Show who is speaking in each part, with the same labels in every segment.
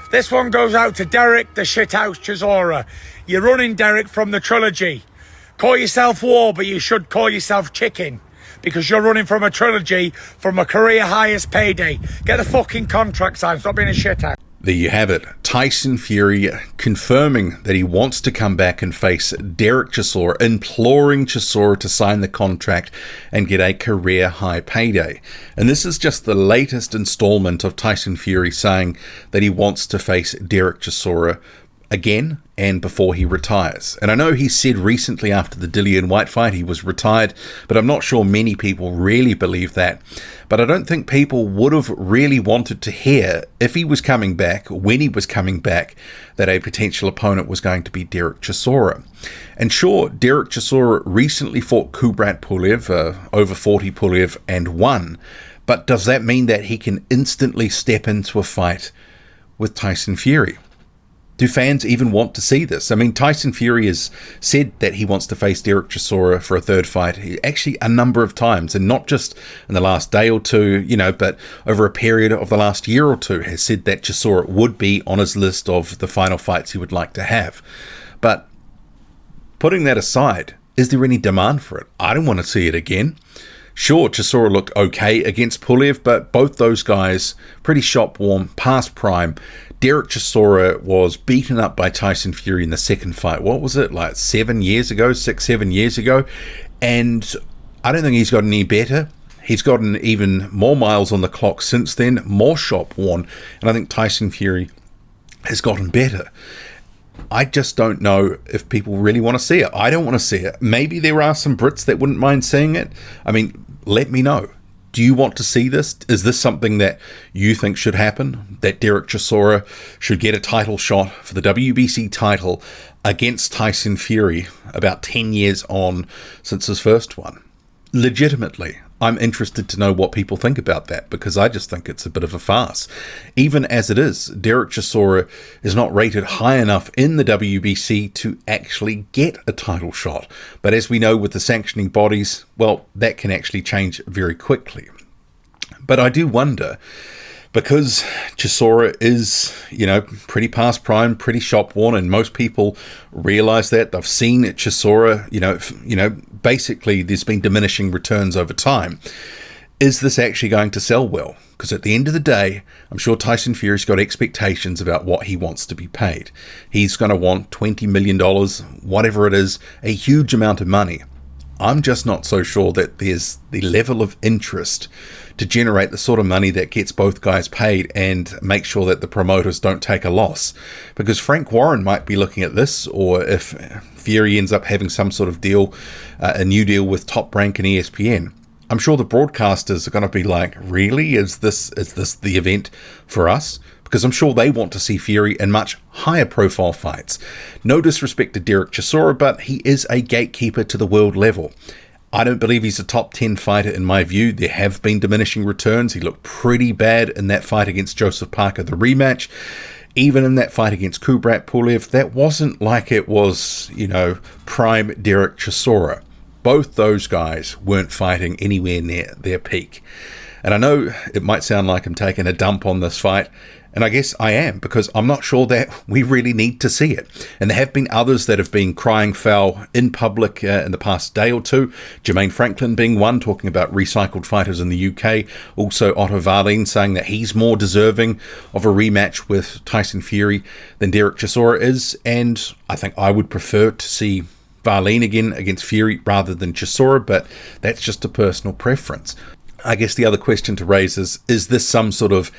Speaker 1: This one goes out to Derek the Shithouse Chisora. You're running, Derek, from the Trilogy. Call yourself War, but you should call yourself Chicken, because you're running from a Trilogy from a career highest payday. Get the fucking contract signed. Stop being a shithouse.
Speaker 2: There you have it. Tyson Fury confirming that he wants to come back and face Derek Chisora, imploring Chisora to sign the contract and get a career high payday. And this is just the latest installment of Tyson Fury saying that he wants to face Derek Chisora again and before he retires. And I know he said recently after the Dillian White fight he was retired, but I'm not sure many people really believe that. But I don't think people would have really wanted to hear, if he was coming back, when he was coming back, that a potential opponent was going to be Derek Chisora. And sure, Derek Chisora recently fought Kubrat Pulev, over 40 Pulev, and won. But does that mean that he can instantly step into a fight with Tyson Fury? Do fans even want to see this? I mean, Tyson Fury has said that he wants to face Derek Chisora for a third fight, actually a number of times, and not just in the last day or two, but over a period of the last year or two, has said that Chisora would be on his list of the final fights he would like to have. But putting that aside, is there any demand for it? I don't want to see it again. Sure, Chisora looked okay against Pulev, but both those guys pretty shop warm, past prime. Derek Chisora was beaten up by Tyson Fury in the second fight. What was it, like 7 years ago, 6-7 years ago? And I don't think he's gotten any better. He's gotten even more miles on the clock since then, more shop worn. And I think Tyson Fury has gotten better. I just don't know if people really want to see it. I don't want to see it. Maybe there are some Brits that wouldn't mind seeing it. I mean, let me know. Do you want to see this? Is this something that you think should happen? That Derek Chisora should get a title shot for the WBC title against Tyson Fury about 10 years on since his first one? Legitimately, I'm interested to know what people think about that, because I just think it's a bit of a farce. Even as it is, Derek Chisora is not rated high enough in the WBC to actually get a title shot. But as we know with the sanctioning bodies, well, that can actually change very quickly. But I do wonder, because Chisora is, pretty past prime, pretty shop worn, and most people realize that. They've seen Chisora, basically there's been diminishing returns over time. Is this actually going to sell well? Because at the end of the day, I'm sure Tyson Fury's got expectations about what he wants to be paid. He's going to want $20 million, whatever it is, a huge amount of money. I'm just not so sure that there's the level of interest to generate the sort of money that gets both guys paid and make sure that the promoters don't take a loss. Because Frank Warren might be looking at this, or if Fury ends up having some sort of deal, a new deal with Top Rank and ESPN, I'm sure the broadcasters are going to be like, really? Is this the event for us? Because I'm sure they want to see Fury in much higher profile fights. No disrespect to Derek Chisora, but he is a gatekeeper to the world level. I don't believe he's a top 10 fighter in my view. There have been diminishing returns. He looked pretty bad in that fight against Joseph Parker, the rematch. Even in that fight against Kubrat Pulev, that wasn't like it was, prime Derek Chisora. Both those guys weren't fighting anywhere near their peak. And I know it might sound like I'm taking a dump on this fight, and I guess I am, because I'm not sure that we really need to see it. And there have been others that have been crying foul in public in the past day or two. Jermaine Franklin being one, talking about recycled fighters in the UK. Also Otto Wallin saying that he's more deserving of a rematch with Tyson Fury than Derek Chisora is. And I think I would prefer to see Wallin again against Fury rather than Chisora, but that's just a personal preference. I guess the other question to raise is this some sort of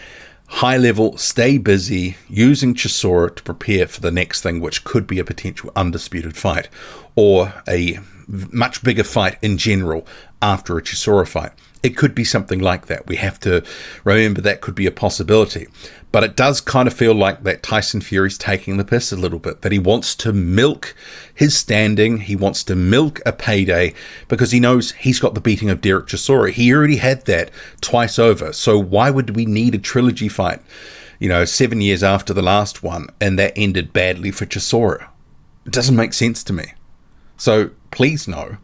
Speaker 2: high-level, stay busy, using Chisora to prepare for the next thing, which could be a potential undisputed fight, or a much bigger fight in general after a Chisora fight? It could be something like that. We have to remember that could be a possibility. But it does kind of feel like that Tyson Fury's taking the piss a little bit, that he wants to milk his standing, he wants to milk a payday, because he knows he's got the beating of Derek Chisora. He already had that twice over, so why would we need a trilogy fight, 7 years after the last one, and that ended badly for Chisora? It doesn't make sense to me. So please no,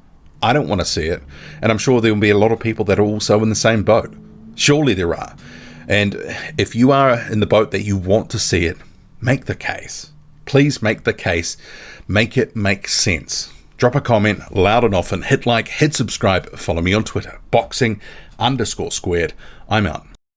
Speaker 2: I don't want to see it. And I'm sure there will be a lot of people that are also in the same boat. Surely there are. And if you are in the boat that you want to see it, make the case. Please make the case. Make it make sense. Drop a comment loud and often. Hit like, hit subscribe. Follow me on Twitter. Boxing_squared. I'm out.